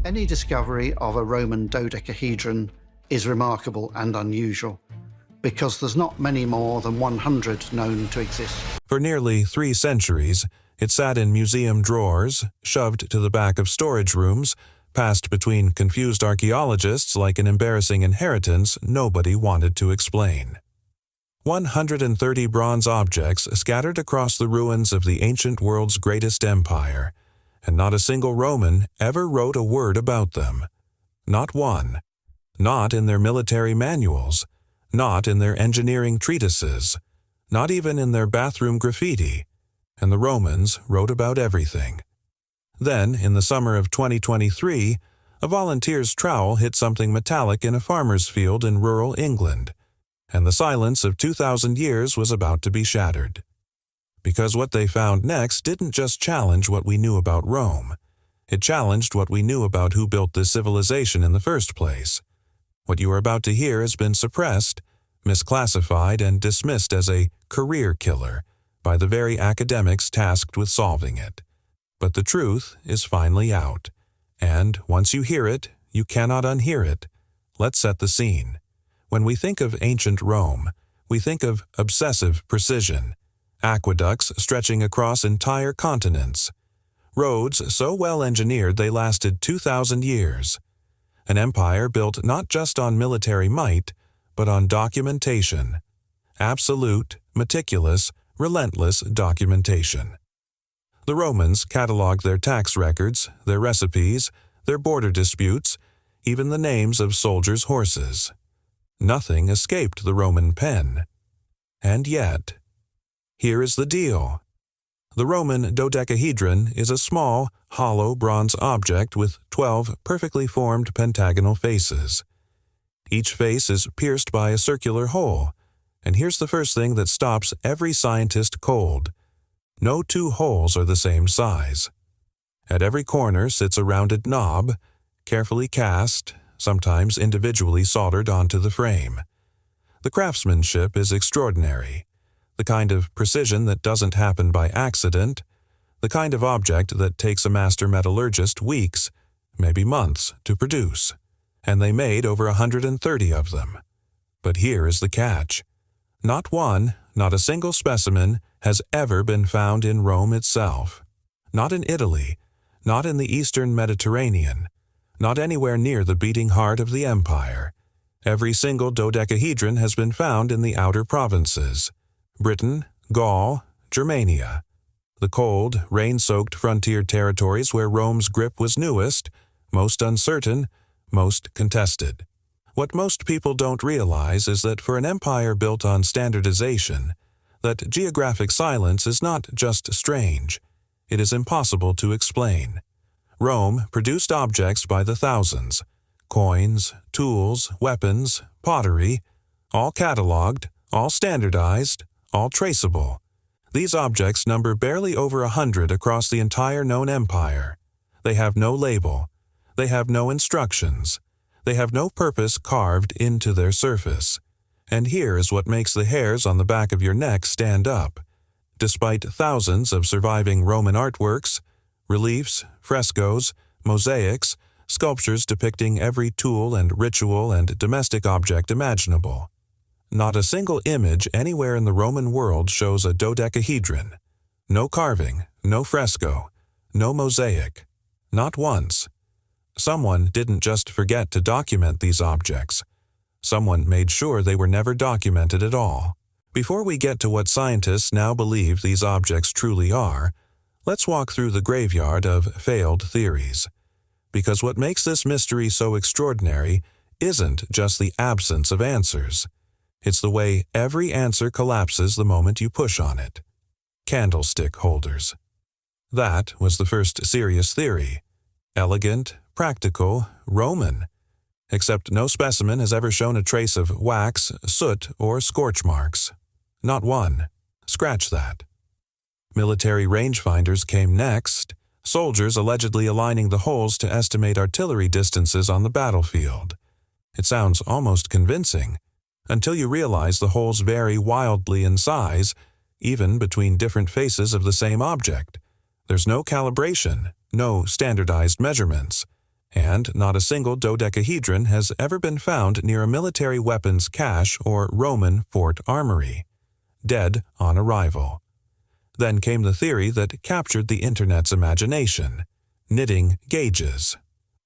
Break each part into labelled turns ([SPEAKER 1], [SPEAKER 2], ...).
[SPEAKER 1] Any discovery of a Roman dodecahedron is remarkable and unusual, because there's not many more than 100 known to exist.
[SPEAKER 2] For nearly 3 centuries, it sat in museum drawers, shoved to the back of storage rooms, passed between confused archaeologists like an embarrassing inheritance nobody wanted to explain. 130 bronze objects scattered across the ruins of the ancient world's greatest empire, and not a single Roman ever wrote a word about them. Not one. Not in their military manuals, not in their engineering treatises, not even in their bathroom graffiti, and the Romans wrote about everything. Then, in the summer of 2023, a volunteer's trowel hit something metallic in a farmer's field in rural England, and the silence of 2,000 years was about to be shattered. Because what they found next didn't just challenge what we knew about Rome, it challenged what we knew about who built this civilization in the first place. What you are about to hear has been suppressed, misclassified, and dismissed as a career killer by the very academics tasked with solving it. But the truth is finally out, and once you hear it, you cannot unhear it. Let's set the scene. When we think of ancient Rome, we think of obsessive precision, aqueducts stretching across entire continents, roads so well engineered they lasted 2,000 years, an empire built not just on military might, but on documentation. Absolute, meticulous, relentless documentation. The Romans cataloged their tax records, their recipes, their border disputes, even the names of soldiers' horses. Nothing escaped the Roman pen. And yet, here is the deal. The Roman dodecahedron is a small, hollow bronze object with 12 perfectly formed pentagonal faces. Each face is pierced by a circular hole, and here's the first thing that stops every scientist cold. No 2 holes are the same size. At every corner sits a rounded knob, carefully cast, sometimes individually soldered onto the frame. The craftsmanship is extraordinary, the kind of precision that doesn't happen by accident, the kind of object that takes a master metallurgist weeks, maybe months, to produce. And they made over 130 of them. But here is the catch. Not one, not a single specimen, has ever been found in Rome itself. Not in Italy, not in the Eastern Mediterranean, not anywhere near the beating heart of the empire. Every single dodecahedron has been found in the outer provinces: Britain, Gaul, Germania, the cold, rain-soaked frontier territories where Rome's grip was newest, most uncertain, most contested. What most people don't realize is that for an empire built on standardization, that geographic silence is not just strange, it is impossible to explain. Rome produced objects by the thousands: coins, tools, weapons, pottery, all catalogued, all standardized, all traceable. These objects number barely over 100 across the entire known empire. They have no label. They have no instructions. They have no purpose carved into their surface. And here is what makes the hairs on the back of your neck stand up. Despite thousands of surviving Roman artworks, reliefs, frescoes, mosaics, sculptures depicting every tool and ritual and domestic object imaginable, not a single image anywhere in the Roman world shows a dodecahedron. No carving, no fresco, no mosaic. Not once. Someone didn't just forget to document these objects. Someone made sure they were never documented at all. Before we get to what scientists now believe these objects truly are, let's walk through the graveyard of failed theories. Because what makes this mystery so extraordinary isn't just the absence of answers. It's the way every answer collapses the moment you push on it. Candlestick holders. That was the first serious theory. Elegant, practical, Roman. Except no specimen has ever shown a trace of wax, soot, or scorch marks. Not one. Scratch that. Military rangefinders came next, soldiers allegedly aligning the holes to estimate artillery distances on the battlefield. It sounds almost convincing, until you realize the holes vary wildly in size, even between different faces of the same object. There's no calibration, no standardized measurements. and not a single dodecahedron has ever been found near a military weapons cache or Roman fort armory. Dead on arrival. Then came the theory that captured the Internet's imagination: knitting gauges.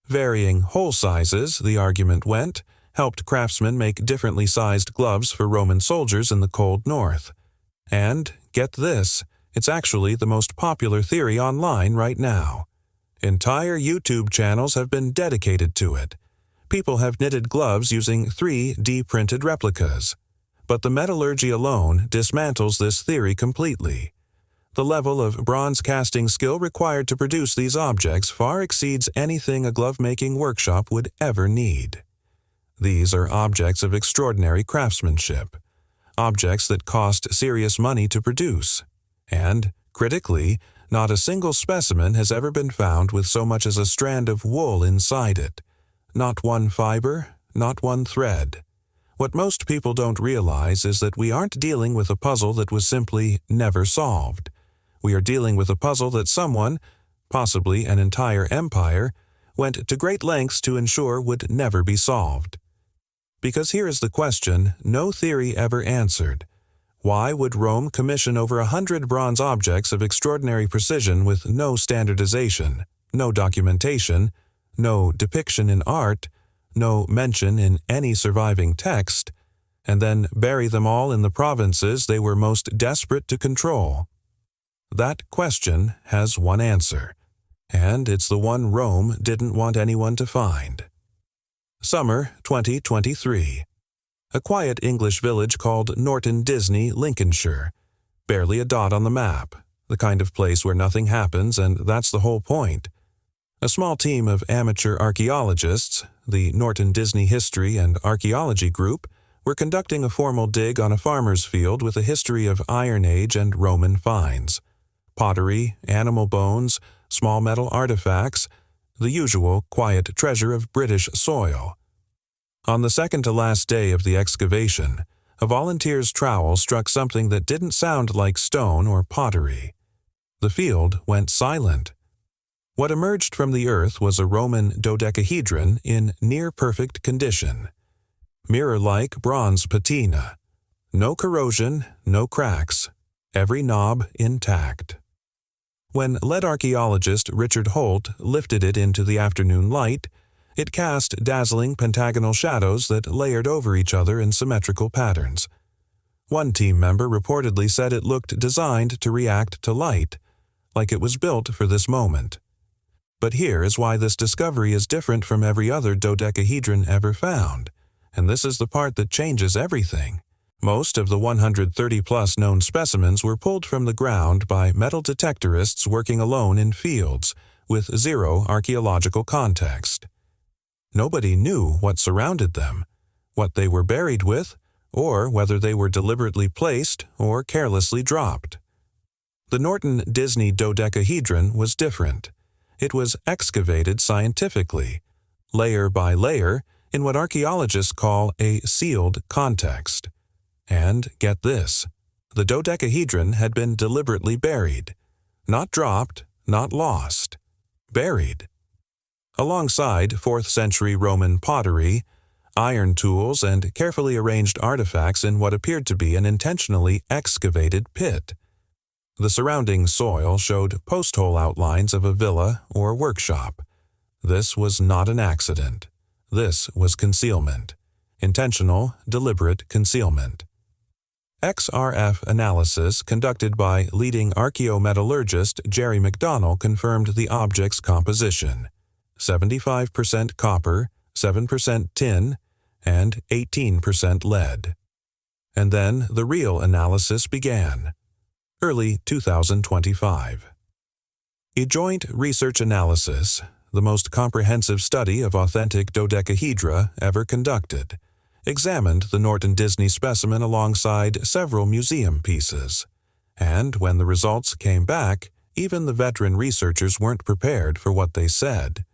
[SPEAKER 2] Varying hole sizes, the argument went, helped craftsmen make differently sized gloves for Roman soldiers in the cold north. And, get this, it's actually the most popular theory online right now. Entire YouTube channels have been dedicated to it. People have knitted gloves using 3D printed replicas. But the metallurgy alone dismantles this theory completely. The level of bronze casting skill required to produce these objects far exceeds anything a glove-making workshop would ever need. These are objects of extraordinary craftsmanship, objects that cost serious money to produce, and, critically, not a single specimen has ever been found with so much as a strand of wool inside it. Not one fiber, not one thread. What most people don't realize is that we aren't dealing with a puzzle that was simply never solved. We are dealing with a puzzle that someone, possibly an entire empire, went to great lengths to ensure would never be solved. Because here is the question no theory ever answered. Why would Rome commission over 100 bronze objects of extraordinary precision with no standardization, no documentation, no depiction in art, no mention in any surviving text, and then bury them all in the provinces they were most desperate to control? That question has one answer, and it's the one Rome didn't want anyone to find. Summer 2023. A quiet English village called Norton Disney, Lincolnshire. Barely a dot on the map, the kind of place where nothing happens, and that's the whole point. A small team of amateur archaeologists, the Norton Disney History and Archaeology Group, were conducting a formal dig on a farmer's field with a history of Iron Age and Roman finds. Pottery, animal bones, small metal artifacts, the usual quiet treasure of British soil. On the second-to-last day of the excavation, a volunteer's trowel struck something that didn't sound like stone or pottery. The field went silent. What emerged from the earth was a Roman dodecahedron in near-perfect condition. Mirror-like bronze patina. No corrosion, no cracks. Every knob intact. When lead archaeologist Richard Holt lifted it into the afternoon light, it cast dazzling pentagonal shadows that layered over each other in symmetrical patterns. One team member reportedly said it looked designed to react to light, like it was built for this moment. But here is why this discovery is different from every other dodecahedron ever found, and this is the part that changes everything. Most of the 130-plus known specimens were pulled from the ground by metal detectorists working alone in fields, with zero archaeological context. Nobody knew what surrounded them, what they were buried with, or whether they were deliberately placed or carelessly dropped. The Norton Disney dodecahedron was different. It was excavated scientifically, layer by layer, in what archaeologists call a sealed context. And, get this, the dodecahedron had been deliberately buried. Not dropped, not lost. Buried. Alongside 4th century Roman pottery, iron tools, and carefully arranged artifacts in what appeared to be an intentionally excavated pit. The surrounding soil showed post-hole outlines of a villa or workshop. This was not an accident. This was concealment. Intentional, deliberate concealment. XRF analysis conducted by leading archaeometallurgist Jerry McDonnell confirmed the object's composition: 75% copper, 7% tin, and 18% lead. And then the real analysis began. Early 2025. A joint research analysis, the most comprehensive study of authentic dodecahedra ever conducted, examined the Norton Disney specimen alongside several museum pieces. And when the results came back, even the veteran researchers weren't prepared for what they said.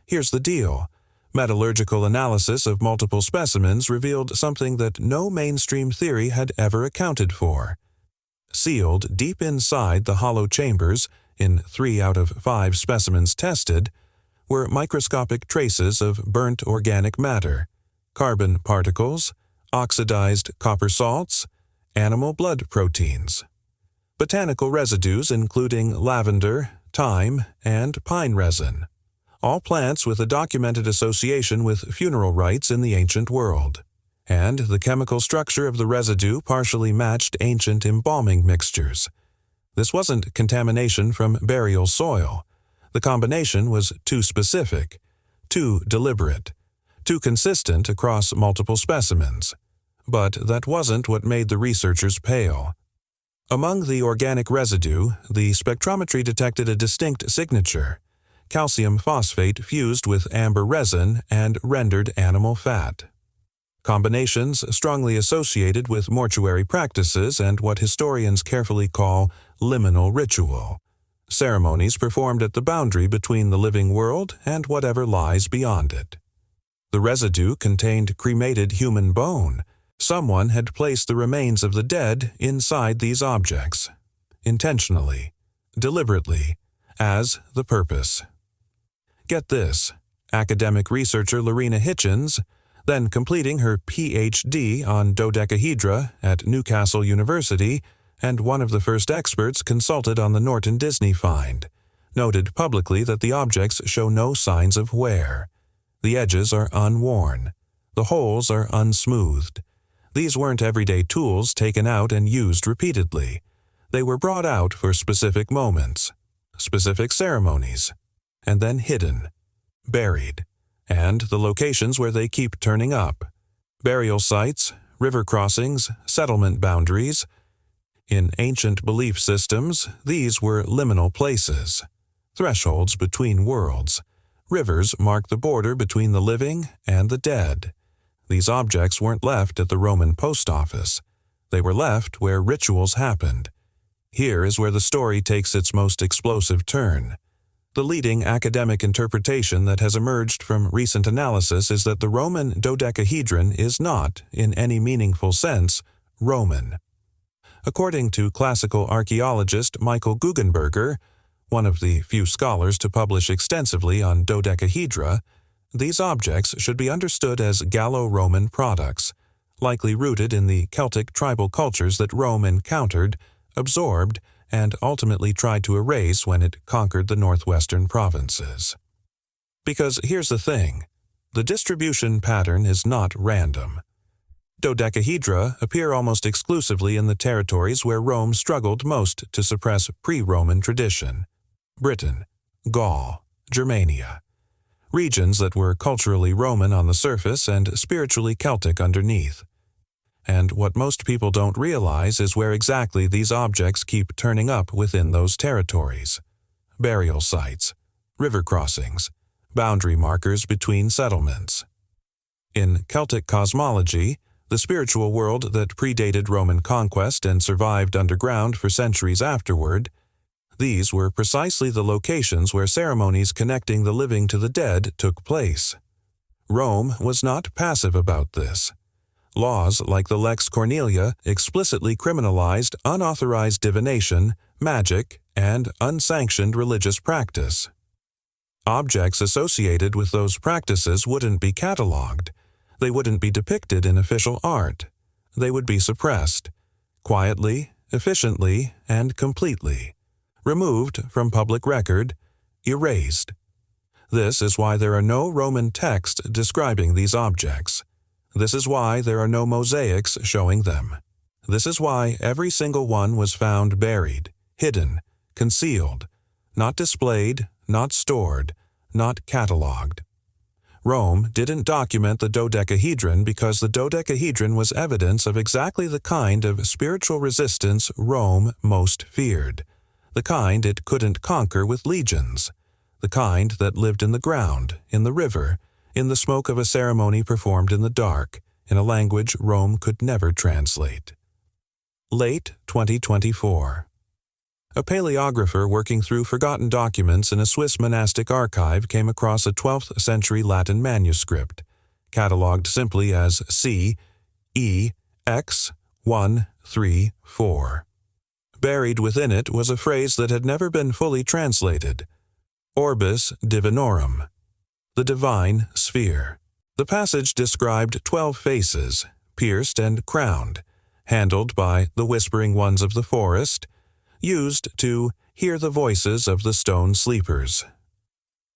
[SPEAKER 2] Here's the deal. Metallurgical analysis of multiple specimens revealed something that no mainstream theory had ever accounted for. Sealed deep inside the hollow chambers, in 3 out of 5 specimens tested, were microscopic traces of burnt organic matter, carbon particles, oxidized copper salts, animal blood proteins. Botanical residues including lavender, thyme, and pine resin, all plants with a documented association with funeral rites in the ancient world. And the chemical structure of the residue partially matched ancient embalming mixtures. This wasn't contamination from burial soil. The combination was too specific, too deliberate, too consistent across multiple specimens. But that wasn't what made the researchers pale. Among the organic residue, the spectrometry detected a distinct signature: calcium phosphate fused with amber resin and rendered animal fat. Combinations strongly associated with mortuary practices and what historians carefully call liminal ritual, ceremonies performed at the boundary between the living world and whatever lies beyond it. The residue contained cremated human bone. Someone had placed the remains of the dead inside these objects, intentionally, deliberately, as the purpose. Get this, academic researcher Lorena Hitchens, then completing her Ph.D. on dodecahedra at Newcastle University and one of the first experts consulted on the Norton Disney find, noted publicly that the objects show no signs of wear. The edges are unworn. The holes are unsmoothed. These weren't everyday tools taken out and used repeatedly. They were brought out for specific moments, specific ceremonies, and then hidden, buried, and the locations where they keep turning up: burial sites, river crossings, settlement boundaries. In ancient belief systems, these were liminal places, thresholds between worlds. Rivers mark the border between the living and the dead. These objects weren't left at the Roman post office. They were left where rituals happened. Here is where the story takes its most explosive turn. The leading academic interpretation that has emerged from recent analysis is that the Roman dodecahedron is not, in any meaningful sense, Roman. According to classical archaeologist Michael Guggenberger, one of the few scholars to publish extensively on dodecahedra, these objects should be understood as Gallo-Roman products, likely rooted in the Celtic tribal cultures that Rome encountered, absorbed, and ultimately tried to erase when it conquered the northwestern provinces. Because here's the thing, the distribution pattern is not random. Dodecahedra appear almost exclusively in the territories where Rome struggled most to suppress pre-Roman tradition: Britain, Gaul, Germania. Regions that were culturally Roman on the surface and spiritually Celtic underneath. And what most people don't realize is where exactly these objects keep turning up within those territories: burial sites, river crossings, boundary markers between settlements. In Celtic cosmology, the spiritual world that predated Roman conquest and survived underground for centuries afterward, these were precisely the locations where ceremonies connecting the living to the dead took place. Rome was not passive about this. Laws like the Lex Cornelia explicitly criminalized unauthorized divination, magic, and unsanctioned religious practice. Objects associated with those practices wouldn't be catalogued. They wouldn't be depicted in official art. They would be suppressed, quietly, efficiently, and completely, removed from public record, erased. This is why there are no Roman texts describing these objects. This is why there are no mosaics showing them. This is why every single one was found buried, hidden, concealed, not displayed, not stored, not catalogued. Rome didn't document the dodecahedron because the dodecahedron was evidence of exactly the kind of spiritual resistance Rome most feared, the kind it couldn't conquer with legions, the kind that lived in the ground, in the river, in the smoke of a ceremony performed in the dark, in a language Rome could never translate. Late 2024. A paleographer working through forgotten documents in a Swiss monastic archive came across a 12th century Latin manuscript, catalogued simply as C. E. X. 134. Buried within it was a phrase that had never been fully translated: Orbis Divinorum, the divine sphere. The passage described 12 faces, pierced and crowned, handled by the whispering ones of the forest, used to hear the voices of the stone sleepers.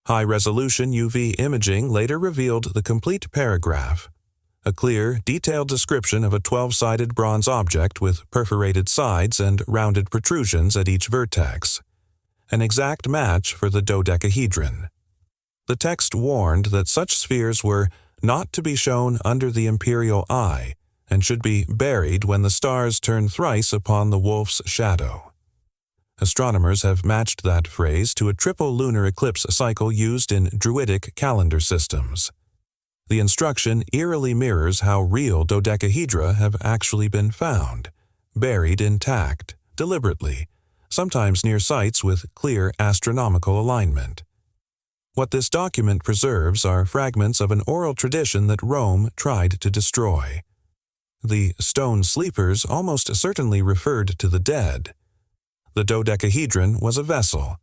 [SPEAKER 2] High-resolution UV imaging later revealed the complete paragraph, a clear, detailed description of a 12-sided bronze object with perforated sides and rounded protrusions at each vertex, an exact match for the dodecahedron. The text warned that such spheres were not to be shown under the imperial eye and should be buried when the stars turn thrice upon the wolf's shadow. Astronomers have matched that phrase to a triple lunar eclipse cycle used in Druidic calendar systems. The instruction eerily mirrors how real dodecahedra have actually been found, buried intact, deliberately, sometimes near sites with clear astronomical alignment. What this document preserves are fragments of an oral tradition that Rome tried to destroy. The stone sleepers almost certainly referred to the dead. The dodecahedron was a vessel,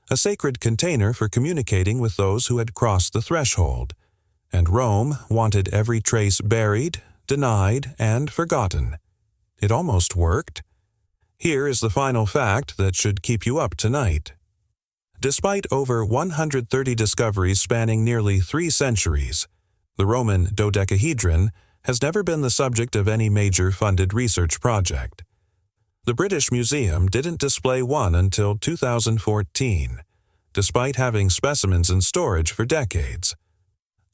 [SPEAKER 2] a sacred container for communicating with those who had crossed the threshold, and Rome wanted every trace buried, denied, and forgotten. It almost worked. Here is the final fact that should keep you up tonight. Despite over 130 discoveries spanning nearly 3 centuries, the Roman dodecahedron has never been the subject of any major funded research project. The British Museum didn't display one until 2014, despite having specimens in storage for decades.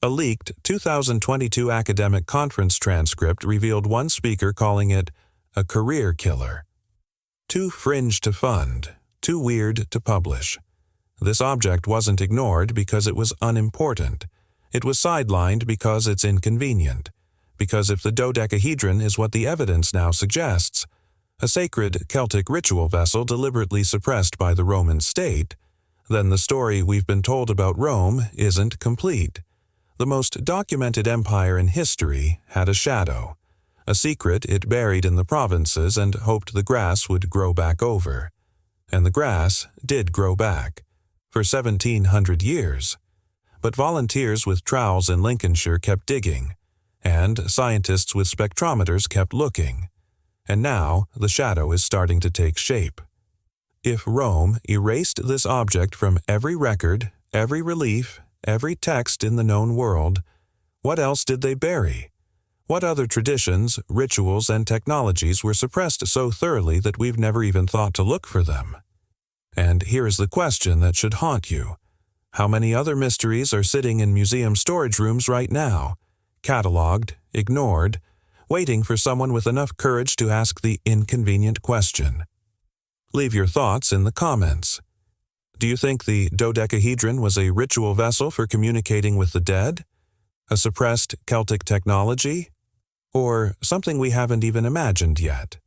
[SPEAKER 2] A leaked 2022 academic conference transcript revealed one speaker calling it a career killer. Too fringe to fund, too weird to publish. This object wasn't ignored because it was unimportant. It was sidelined because it's inconvenient. Because if the dodecahedron is what the evidence now suggests, a sacred Celtic ritual vessel deliberately suppressed by the Roman state, then the story we've been told about Rome isn't complete. The most documented empire in history had a shadow, a secret it buried in the provinces and hoped the grass would grow back over. And the grass did grow back, for 1,700 years. But volunteers with trowels in Lincolnshire kept digging, and scientists with spectrometers kept looking. And now the shadow is starting to take shape. If Rome erased this object from every record, every relief, every text in the known world, what else did they bury? What other traditions, rituals, and technologies were suppressed so thoroughly that we've never even thought to look for them? And here is the question that should haunt you. How many other mysteries are sitting in museum storage rooms right now, catalogued, ignored, waiting for someone with enough courage to ask the inconvenient question? Leave your thoughts in the comments. Do you think the dodecahedron was a ritual vessel for communicating with the dead? A suppressed Celtic technology? Or something we haven't even imagined yet?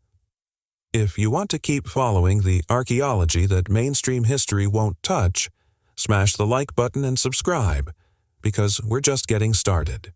[SPEAKER 2] If you want to keep following the archaeology that mainstream history won't touch, smash the like button and subscribe, because we're just getting started.